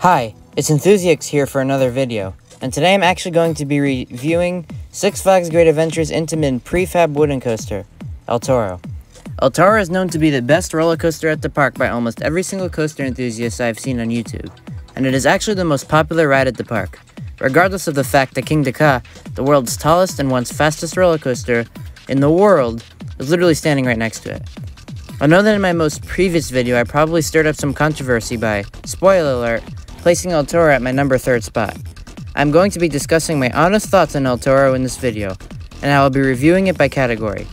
Hi, it's Enthusiasts here for another video, and today I'm actually going to be reviewing Six Flags Great Adventures Intamin Prefab Wooden Coaster, El Toro. El Toro is known to be the best roller coaster at the park by almost every single coaster enthusiast I've seen on YouTube, and it is actually the most popular ride at the park, regardless of the fact that King Dakar, the world's tallest and once fastest roller coaster in the world, is literally standing right next to it. I know that in my most previous video I probably stirred up some controversy by, spoiler alert, placing El Toro at my number 3rd spot. I'm going to be discussing my honest thoughts on El Toro in this video, and I will be reviewing it by category.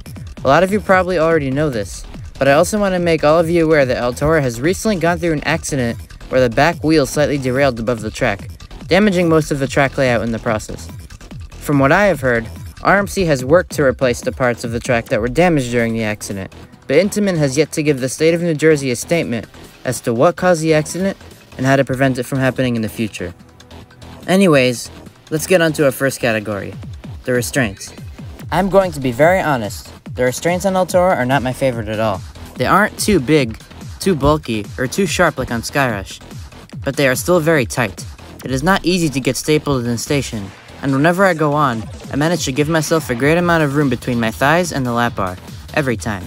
A lot of you probably already know this, but I also want to make all of you aware that El Toro has recently gone through an accident where the back wheel slightly derailed above the track, damaging most of the track layout in the process. From what I have heard, RMC has worked to replace the parts of the track that were damaged during the accident, but Intamin has yet to give the state of New Jersey a statement as to what caused the accident and how to prevent it from happening in the future. Anyways, let's get on to our first category, the restraints. I'm going to be very honest, the restraints on El Toro are not my favorite at all. They aren't too big, too bulky, or too sharp like on Skyrush, but they are still very tight. It is not easy to get stapled in the station, and whenever I go on, I manage to give myself a great amount of room between my thighs and the lap bar, every time.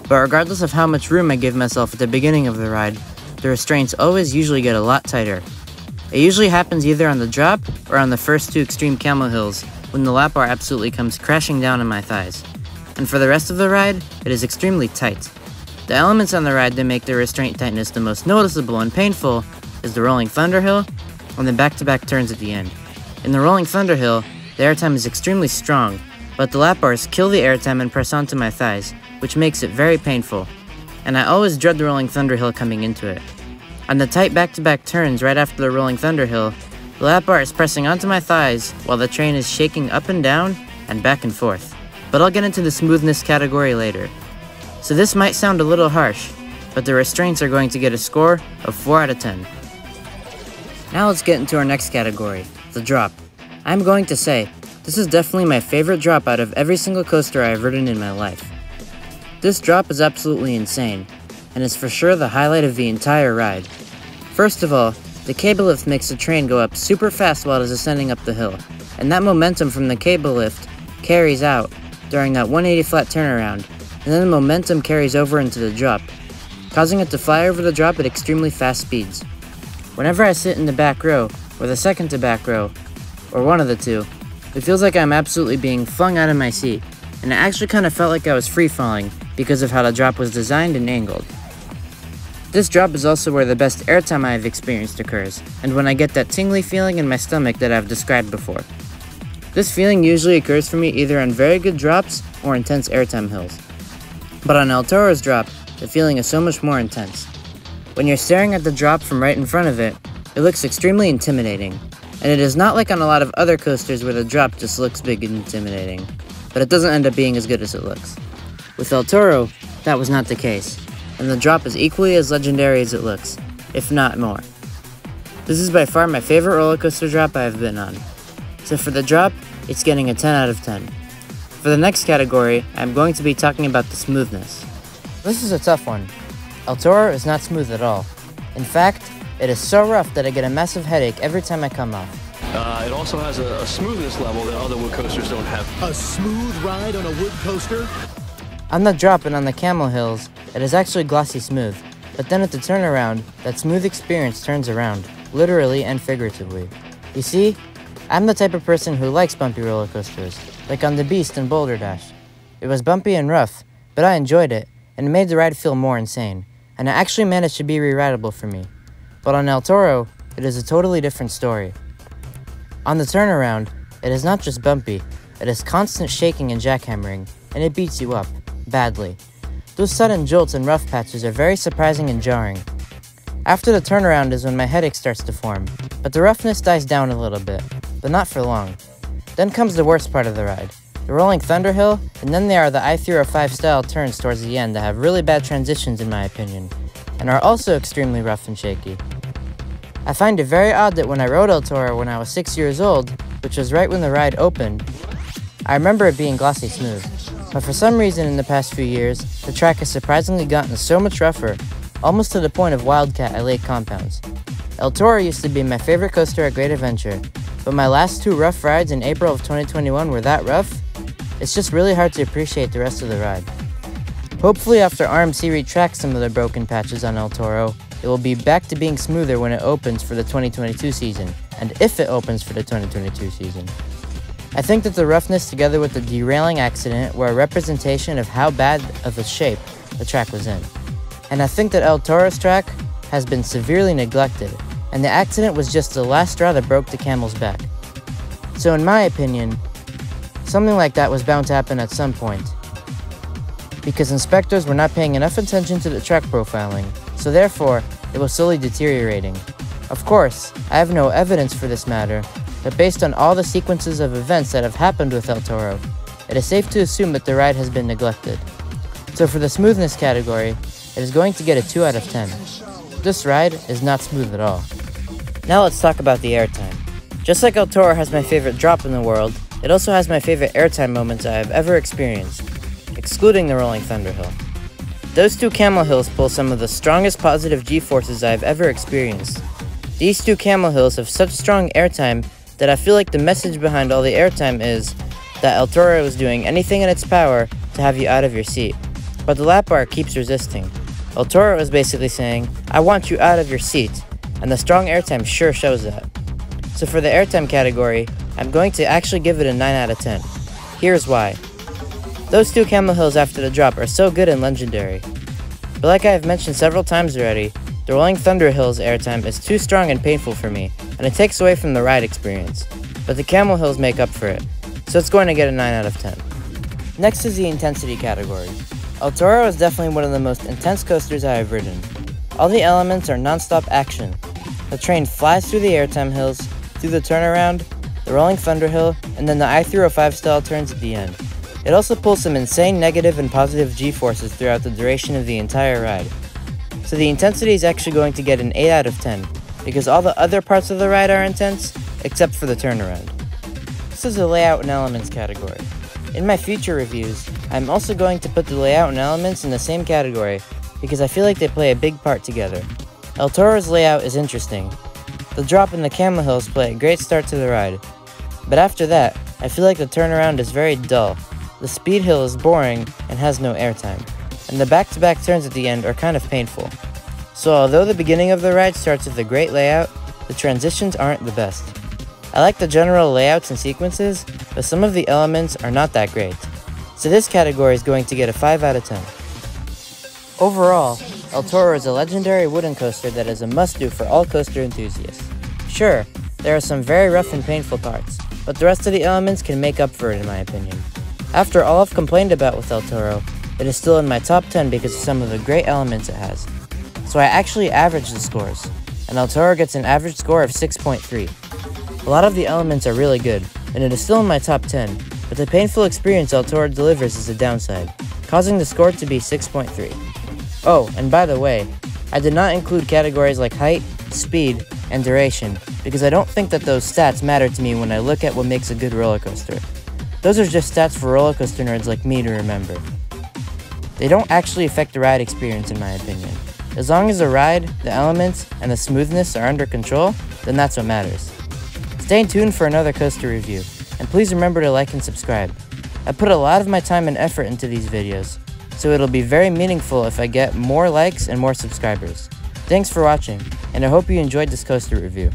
But regardless of how much room I give myself at the beginning of the ride, the restraints always usually get a lot tighter. It usually happens either on the drop or on the first 2 extreme camel hills when the lap bar absolutely comes crashing down on my thighs. And for the rest of the ride, it is extremely tight. The elements on the ride that make the restraint tightness the most noticeable and painful is the Rolling Thunder Hill and the back-to-back turns at the end. In the Rolling Thunder Hill, the airtime is extremely strong, but the lap bars kill the airtime and press onto my thighs, which makes it very painful. And I always dread the Rolling Thunder Hill coming into it. On the tight back-to-back turns right after the Rolling Thunder Hill, the lap bar is pressing onto my thighs while the train is shaking up and down and back and forth. But I'll get into the smoothness category later. So this might sound a little harsh, but the restraints are going to get a score of 4 out of 10. Now let's get into our next category, the drop. I'm going to say, this is definitely my favorite drop out of every single coaster I have ridden in my life. This drop is absolutely insane, and is for sure the highlight of the entire ride. First of all, the cable lift makes the train go up super fast while it is ascending up the hill, and that momentum from the cable lift carries out during that 180 flat turnaround, and then the momentum carries over into the drop, causing it to fly over the drop at extremely fast speeds. Whenever I sit in the back row, or the second to back row, or one of the two, it feels like I'm absolutely being flung out of my seat, and it actually kind of felt like I was free falling because of how the drop was designed and angled. This drop is also where the best airtime I have experienced occurs, and when I get that tingly feeling in my stomach that I've described before. This feeling usually occurs for me either on very good drops or intense airtime hills. But on El Toro's drop, the feeling is so much more intense. When you're staring at the drop from right in front of it, it looks extremely intimidating, and it is not like on a lot of other coasters where the drop just looks big and intimidating, but it doesn't end up being as good as it looks. With El Toro, that was not the case, and the drop is equally as legendary as it looks, if not more. This is by far my favorite roller coaster drop I have been on. So for the drop, it's getting a 10 out of 10. For the next category, I'm going to be talking about the smoothness. This is a tough one. El Toro is not smooth at all. In fact, it is so rough that I get a massive headache every time I come off. It also has a smoothness level that other wood coasters don't have. A smooth ride on a wood coaster? On the drop and on the camel hills, it is actually glossy smooth, but then at the turnaround, that smooth experience turns around, literally and figuratively. You see, I'm the type of person who likes bumpy roller coasters, like on the Beast and Boulder Dash. It was bumpy and rough, but I enjoyed it, and it made the ride feel more insane, and it actually managed to be re-rideable for me. But on El Toro, it is a totally different story. On the turnaround, it is not just bumpy, it is constant shaking and jackhammering, and it beats you up, badly. Those sudden jolts and rough patches are very surprising and jarring. After the turnaround is when my headache starts to form, but the roughness dies down a little bit, but not for long. Then comes the worst part of the ride, the Rolling Thunder Hill, and then there are the I-305 style turns towards the end that have really bad transitions in my opinion, and are also extremely rough and shaky. I find it very odd that when I rode El Toro when I was 6 years old, which was right when the ride opened, I remember it being glossy smooth. But for some reason in the past few years, the track has surprisingly gotten so much rougher, almost to the point of Wildcat at lake compounds. El Toro used to be my favorite coaster at Great Adventure, but my last two rough rides in April of 2021 were that rough, it's just really hard to appreciate the rest of the ride. Hopefully after RMC retracts some of the broken patches on El Toro, it will be back to being smoother when it opens for the 2022 season, and if it opens for the 2022 season. I think that the roughness together with the derailing accident were a representation of how bad of a shape the track was in. And I think that El Toro's track has been severely neglected, and the accident was just the last straw that broke the camel's back. So in my opinion, something like that was bound to happen at some point, because inspectors were not paying enough attention to the track profiling, so therefore, it was slowly deteriorating. Of course, I have no evidence for this matter, but based on all the sequences of events that have happened with El Toro, it is safe to assume that the ride has been neglected. So for the smoothness category, it is going to get a 2 out of 10. This ride is not smooth at all. Now let's talk about the airtime. Just like El Toro has my favorite drop in the world, it also has my favorite airtime moments I have ever experienced, excluding the Rolling Thunder Hill. Those two camel hills pull some of the strongest positive G-forces I have ever experienced. These two camel hills have such strong airtime that I feel like the message behind all the airtime is that El Toro is doing anything in its power to have you out of your seat. But the lap bar keeps resisting. El Toro is basically saying, I want you out of your seat, and the strong airtime sure shows that. So for the airtime category, I'm going to actually give it a 9 out of 10. Here's why. Those two camel hills after the drop are so good and legendary. But like I have mentioned several times already, the Rolling Thunder Hill's airtime is too strong and painful for me, and it takes away from the ride experience. But the camel hills make up for it, so it's going to get a 9 out of 10. Next is the intensity category. El Toro is definitely one of the most intense coasters I have ridden. All the elements are non-stop action. The train flies through the airtime hills, through the turnaround, the Rolling Thunder Hill, and then the I-305 style turns at the end. It also pulls some insane negative and positive G-forces throughout the duration of the entire ride. So the intensity is actually going to get an 8 out of 10, because all the other parts of the ride are intense, except for the turnaround. This is the layout and elements category. In my future reviews, I'm also going to put the layout and elements in the same category, because I feel like they play a big part together. El Toro's layout is interesting. The drop and the camel hills play a great start to the ride. But after that, I feel like the turnaround is very dull. The speed hill is boring and has no airtime, and the back-to-back turns at the end are kind of painful. So although the beginning of the ride starts with a great layout, the transitions aren't the best. I like the general layouts and sequences, but some of the elements are not that great. So this category is going to get a 5 out of 10. Overall, El Toro is a legendary wooden coaster that is a must-do for all coaster enthusiasts. Sure, there are some very rough and painful parts, but the rest of the elements can make up for it in my opinion. After all I've complained about with El Toro, it is still in my top 10 because of some of the great elements it has. So I actually averaged the scores, and El Toro gets an average score of 6.3. A lot of the elements are really good, and it is still in my top 10, but the painful experience El Toro delivers is a downside, causing the score to be 6.3. Oh, and by the way, I did not include categories like height, speed, and duration, because I don't think that those stats matter to me when I look at what makes a good roller coaster. Those are just stats for roller coaster nerds like me to remember. They don't actually affect the ride experience in my opinion. As long as the ride, the elements, and the smoothness are under control, then that's what matters. Stay tuned for another coaster review, and please remember to like and subscribe. I put a lot of my time and effort into these videos, so it'll be very meaningful if I get more likes and more subscribers. Thanks for watching, and I hope you enjoyed this coaster review.